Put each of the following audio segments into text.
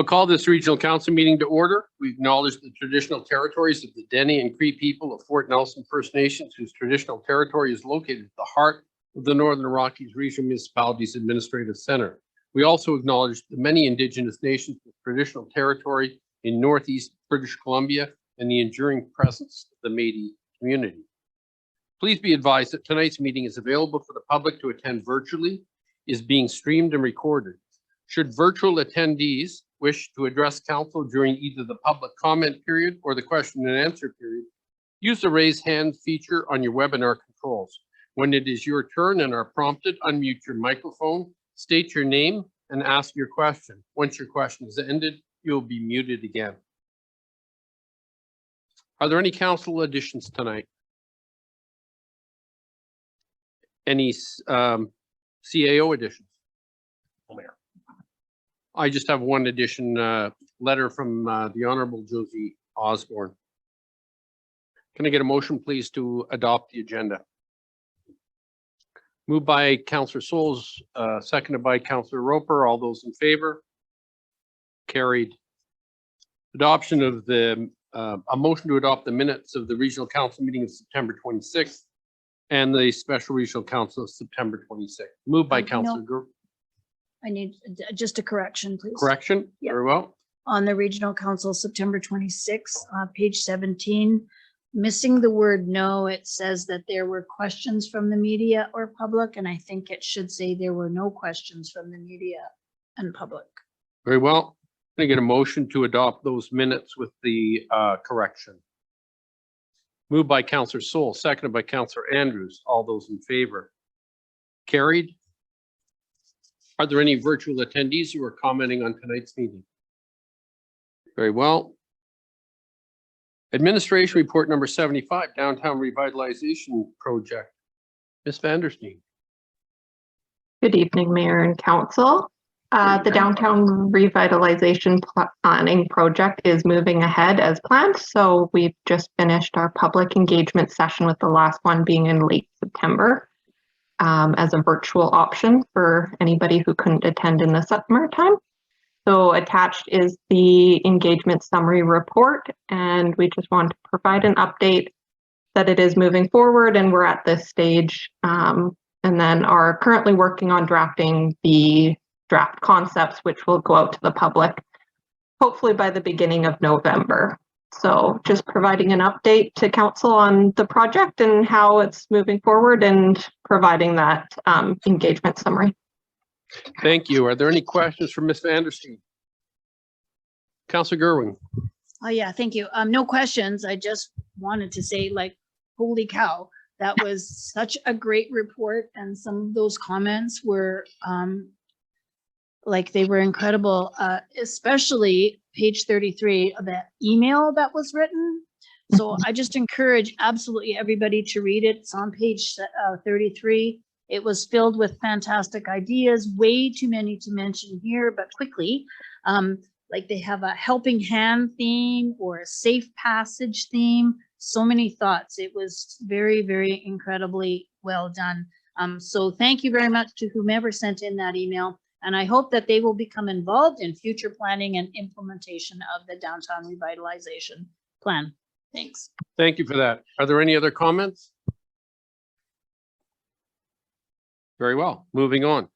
I'll call this regional council meeting to order. We acknowledge the traditional territories of the Dene and Cree people of Fort Nelson First Nations, whose traditional territory is located at the heart of the Northern Rockies Regional Municipalities Administrative Center. We also acknowledge the many Indigenous nations with traditional territory in Northeast British Columbia and the enduring presence of the Métis community. Please be advised that tonight's meeting is available for the public to attend virtually, is being streamed and recorded. Should virtual attendees wish to address council during either the public comment period or the question and answer period, use the raise hand feature on your webinar controls. When it is your turn and are prompted, unmute your microphone, state your name, and ask your question. Once your question is ended, you'll be muted again. Are there any council additions tonight? Any CAO additions? Mayor. I just have one addition, letter from the Honorable Josie Osborne. Can I get a motion, please, to adopt the agenda? Moved by Councillor Souls, seconded by Councillor Roper. All those in favor? Carried. Adoption of the, a motion to adopt the minutes of the Regional Council meeting of September 26th and the Special Regional Council of September 26th. Moved by Councillor Gurwin. I need just a correction, please. Correction? Yep. Very well. On the Regional Council, September 26th, page 17, missing the word no, it says that there were questions from the media or public, and I think it should say there were no questions from the media and public. Very well. Can I get a motion to adopt those minutes with the correction? Moved by Councillor Soul, seconded by Councillor Andrews. All those in favor? Carried. Are there any virtual attendees who are commenting on tonight's meeting? Very well. Administration report number 75, Downtown Revitalization Project. Ms. Vandersteen. Good evening, Mayor and Council. The Downtown Revitalization Planning Project is moving ahead as planned. So we've just finished our public engagement session, with the last one being in late September. As a virtual option for anybody who couldn't attend in the summertime. So attached is the engagement summary report, and we just want to provide an update that it is moving forward and we're at this stage, and then are currently working on drafting the draft concepts, which will go out to the public hopefully by the beginning of November. So just providing an update to council on the project and how it's moving forward and providing that engagement summary. Thank you. Are there any questions for Ms. Vandersteen? Councillor Gurwin. Oh yeah, thank you. No questions. I just wanted to say, like, holy cow, that was such a great report, and some of those comments were like, they were incredible, especially page 33 of that email that was written. So I just encourage absolutely everybody to read it. It's on page 33. It was filled with fantastic ideas, way too many to mention here, but quickly. Like, they have a helping hand theme or a safe passage theme. So many thoughts. It was very, very incredibly well done. So thank you very much to whomever sent in that email. And I hope that they will become involved in future planning and implementation of the Downtown Revitalization Plan. Thanks. Thank you for that. Are there any other comments? Very well. Moving on.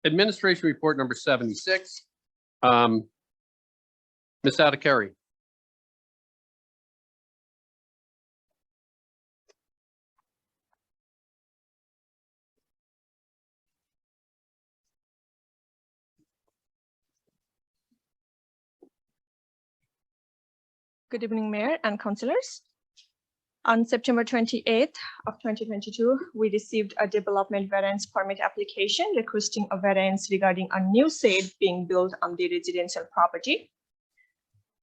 Administration report number 76. Ms. Adhikari. Good evening, Mayor and councillors. On September 28th of 2022, we received a development variance permit application requesting a variance regarding a new shade being built on the residential property.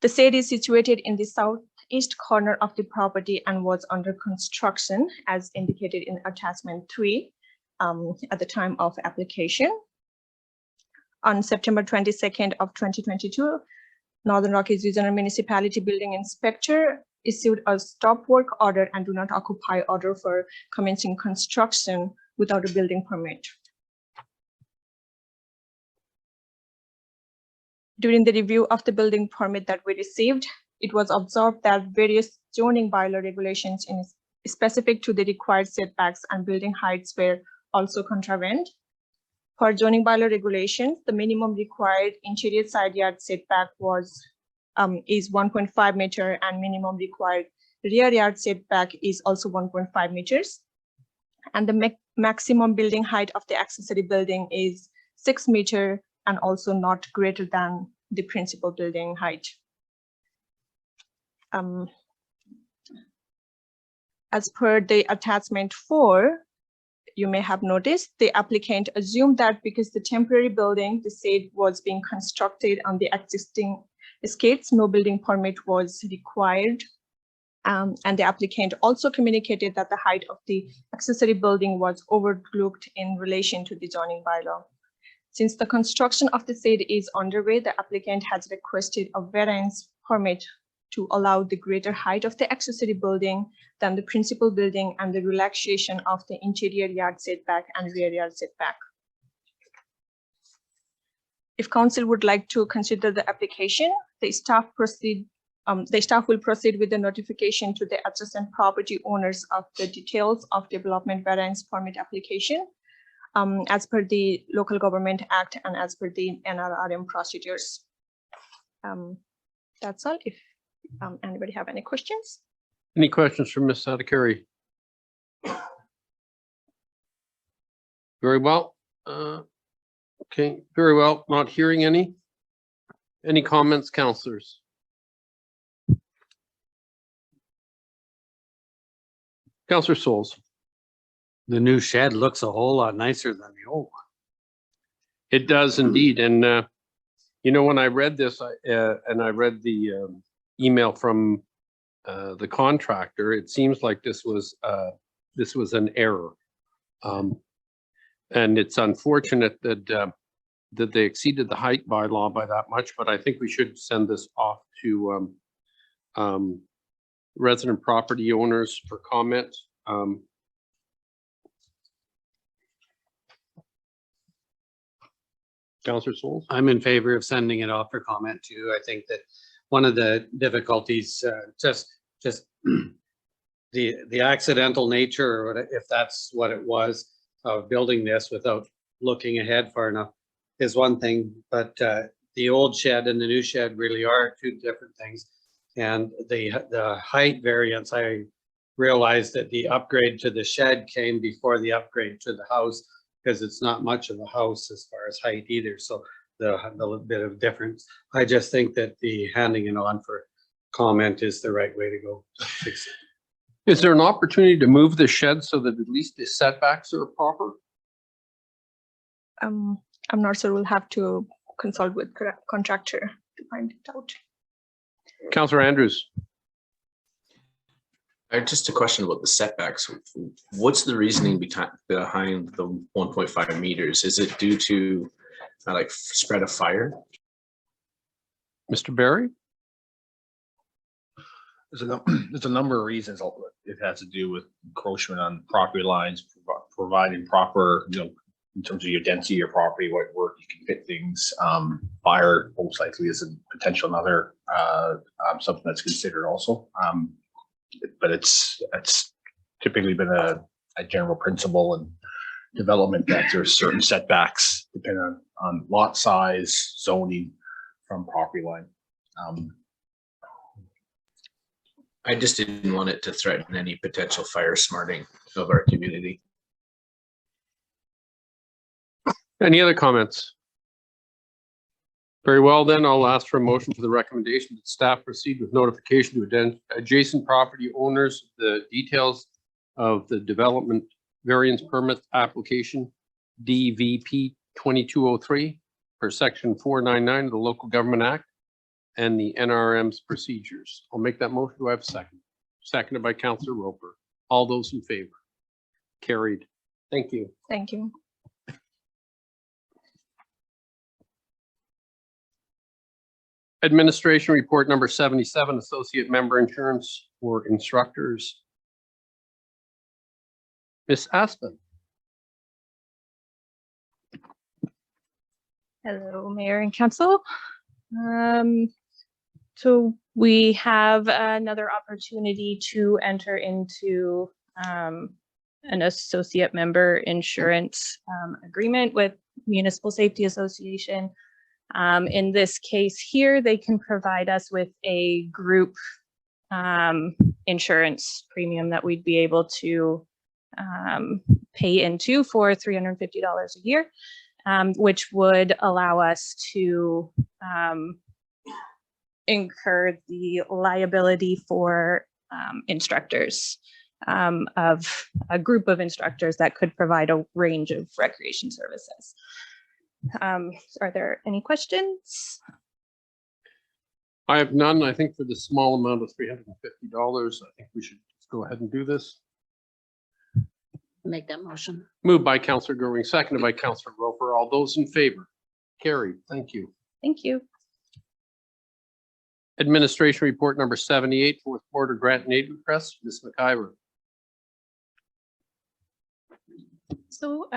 The shade is situated in the southeast corner of the property and was under construction as indicated in attachment 3 at the time of application. On September 22nd of 2022, Northern Rockies Regional Municipality Building Inspector issued a stop work order and do not occupy order for commencing construction without a building permit. During the review of the building permit that we received, it was observed that various zoning bylaw regulations specific to the required setbacks and building heights were also contravened. For zoning bylaw regulations, the minimum required interior side yard setback is 1.5 meter, and minimum required rear yard setback is also 1.5 meters. And the maximum building height of the accessory building is 6 meter and also not greater than the principal building height. As per the attachment 4, you may have noticed the applicant assumed that because the temporary building, the shed, was being constructed on the existing estates, no building permit was required. And the applicant also communicated that the height of the accessory building was overlooked in relation to the zoning bylaw. Since the construction of the shed is underway, the applicant has requested a variance permit to allow the greater height of the accessory building than the principal building and the relaxation of the interior yard setback and rear yard setback. If council would like to consider the application, the staff will proceed with the notification to the adjacent property owners of the details of development variance permit application as per the Local Government Act and as per the NRRM procedures. That's all. If anybody have any questions? Any questions from Ms. Sadekari? Very well. Okay, very well. Not hearing any. Any comments, councillors? Councillor Souls. The new shed looks a whole lot nicer than the old one. It does indeed. And, you know, when I read this and I read the email from the contractor, it seems like this was an error. And it's unfortunate that that they exceeded the height bylaw by that much, but I think we should send this off to resident property owners for comment. Councillor Souls? I'm in favor of sending it off for comment too. I think that one of the difficulties, just the accidental nature, or if that's what it was, of building this without looking ahead far enough is one thing, but the old shed and the new shed really are two different things. And the height variance, I realized that the upgrade to the shed came before the upgrade to the house, because it's not much of a house as far as height either. So the little bit of difference. I just think that the handing it on for comment is the right way to go. Is there an opportunity to move the shed so that at least the setbacks are proper? I'm not sure. We'll have to consult with contractor to find it out. Councillor Andrews? Just a question about the setbacks. What's the reasoning behind the 1.5 meters? Is it due to like spread of fire? Mr. Barry? There's a number of reasons. It has to do with encroachment on property lines, providing proper, in terms of your density of your property, what work you can fit things. Fire most likely is a potential another something that's considered also. But it's typically been a general principle in development that there's certain setbacks depending on lot size, zoning from property line. I just didn't want it to threaten any potential fire smarting of our community. Any other comments? Very well, then I'll ask for a motion for the recommendation that staff proceed with notification to adjacent property owners the details of the development variance permit application DVP 2203 for section 499 of the Local Government Act and the NRM's procedures. I'll make that motion. Do I have a second? Seconded by Councillor Roper. All those in favor? Carried. Thank you. Thank you. Administration report number 77, associate member insurance for instructors. Ms. Aspen. Hello, Mayor and Council. So we have another opportunity to enter into an associate member insurance agreement with Municipal Safety Association. In this case here, they can provide us with a group insurance premium that we'd be able to pay into for $350 a year, which would allow us to incur the liability for instructors of a group of instructors that could provide a range of recreation services. Are there any questions? I have none. I think for the small amount of $350, I think we should just go ahead and do this. Make that motion. Moved by Counselor Gerwing, seconded by Counselor Roper. All those in favor? Carried. Thank you. Thank you. Administration report number 78, fourth quarter grant and aid request. Ms. McIver. So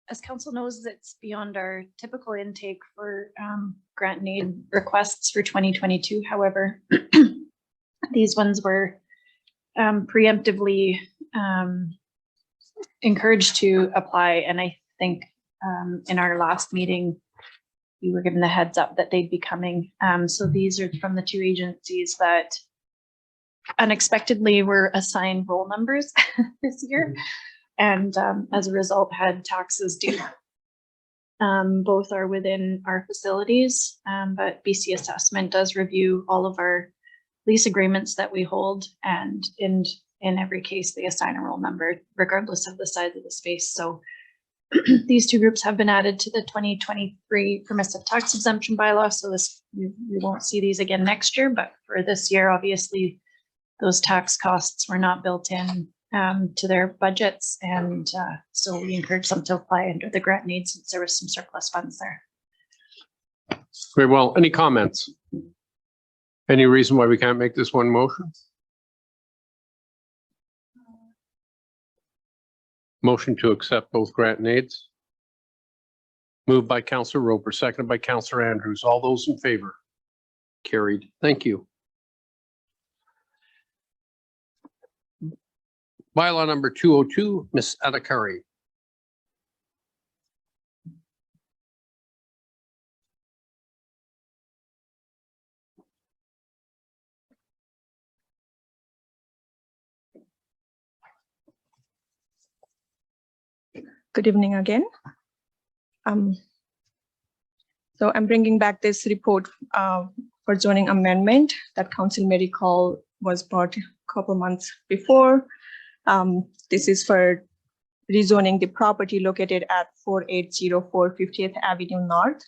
as council knows, it's beyond our typical intake for grant and aid requests for 2022. However, these ones were preemptively encouraged to apply. And I think in our last meeting, you were given the heads up that they'd be coming. So these are from the two agencies that unexpectedly were assigned roll numbers this year. And as a result, had taxes due. Both are within our facilities, but BC Assessment does review all of our lease agreements that we hold, and in every case, they assign a roll number regardless of the size of the space. So these two groups have been added to the 2023 permissive tax exemption bylaw. So this we won't see these again next year, but for this year, obviously, those tax costs were not built in to their budgets, and so we encourage them to apply under the grant needs since there was some surplus funds there. Very well. Any comments? Any reason why we can't make this one motion? Motion to accept both grant and aids. Moved by Counselor Roper, seconded by Counselor Andrews. All those in favor? Carried. Thank you. Bylaw number 202, Ms. Adhikari. Good evening again. So I'm bringing back this report for zoning amendment that Council may recall was brought a couple months before. This is for rezoning the property located at 4804 50th Avenue North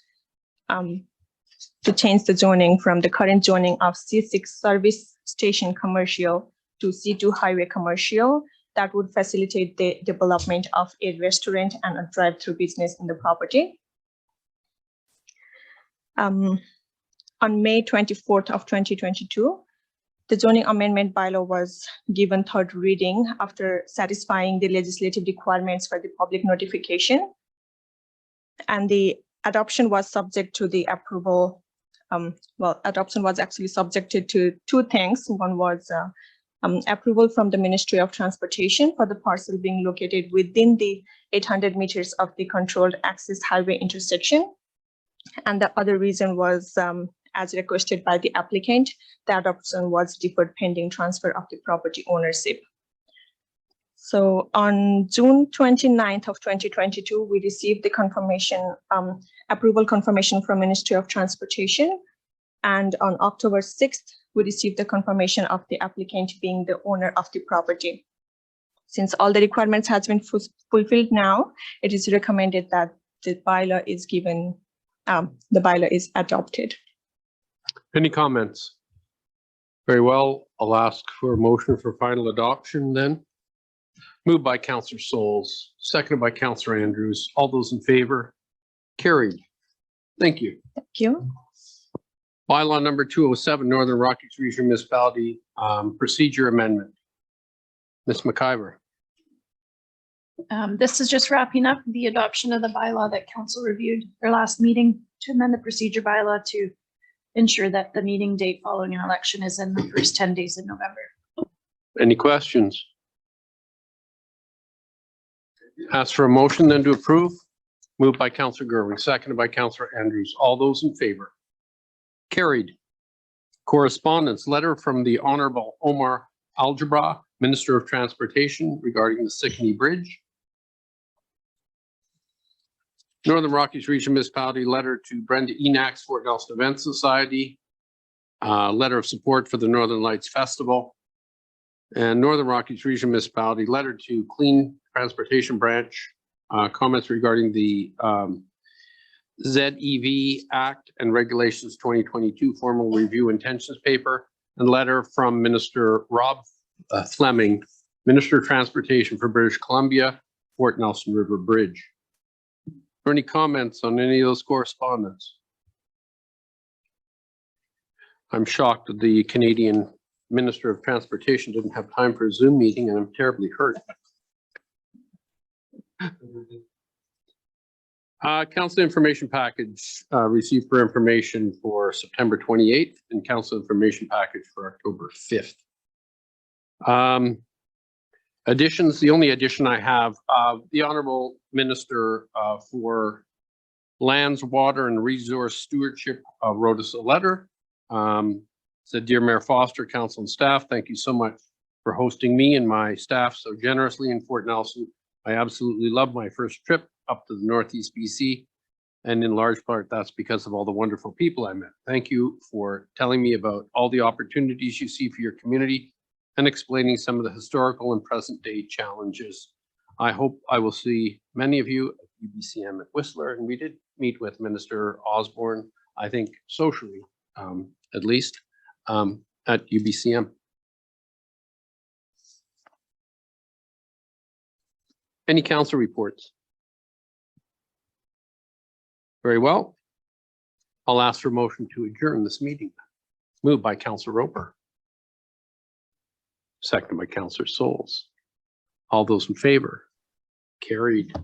to change the zoning from the current zoning of C6 service station commercial to C2 highway commercial. That would facilitate the development of a restaurant and a drive-through business in the property. On May 24th of 2022, the zoning amendment bylaw was given third reading after satisfying the legislative requirements for the public notification. And the adoption was subject to the approval. Adoption was actually subjected to two things. One was approval from the Ministry of Transportation for the parcel being located within the 800 meters of the controlled access highway intersection. And the other reason was, as requested by the applicant, the adoption was deferred pending transfer of the property ownership. So on June 29th of 2022, we received the confirmation, approval confirmation from Ministry of Transportation. And on October 6th, we received the confirmation of the applicant being the owner of the property. Since all the requirements has been fulfilled now, it is recommended that the bylaw is given, the bylaw is adopted. Any comments? Very well. I'll ask for a motion for final adoption then. Moved by Counselor Souls, seconded by Counselor Andrews. All those in favor? Carried. Thank you. Thank you. Bylaw number 207, Northern Rockies Regional Municipality Procedure Amendment. Ms. McIver. This is just wrapping up the adoption of the bylaw that council reviewed their last meeting to amend the procedure bylaw to ensure that the meeting date following an election is in the first 10 days in November. Any questions? Ask for a motion then to approve. Moved by Councillor Gerwin, seconded by Councillor Andrews. All those in favor? Carried. Correspondence, letter from the Honorable Omar Algebra, Minister of Transportation, regarding the Sickney Bridge. Northern Rockies Region Municipality, letter to Brenda Enax, Fort Nelson Event Society. Letter of support for the Northern Lights Festival. And Northern Rockies Region Municipality, letter to Clean Transportation Branch, comments regarding the ZEV Act and Regulations 2022 formal review intentions paper, and letter from Minister Rob Fleming, Minister of Transportation for British Columbia, Fort Nelson River Bridge. Any comments on any of those correspondence? I'm shocked that the Canadian Minister of Transportation didn't have time for a Zoom meeting, and I'm terribly hurt. Council information package received for information for September 28th and council information package for October 5th. Additions, the only addition I have, the Honorable Minister for Lands, Water and Resource Stewardship wrote us a letter. Said, Dear Mayor Foster, council and staff, thank you so much for hosting me and my staff so generously in Fort Nelson. I absolutely love my first trip up to the Northeast BC. And in large part, that's because of all the wonderful people I met. Thank you for telling me about all the opportunities you see for your community and explaining some of the historical and present day challenges. I hope I will see many of you at UBCM at Whistler. And we did meet with Minister Osborne, I think socially, at least, at UBCM. Any council reports? Very well. I'll ask for a motion to adjourn this meeting. Moved by Councillor Roper. Seconded by Councillor Souls. All those in favor? Carried.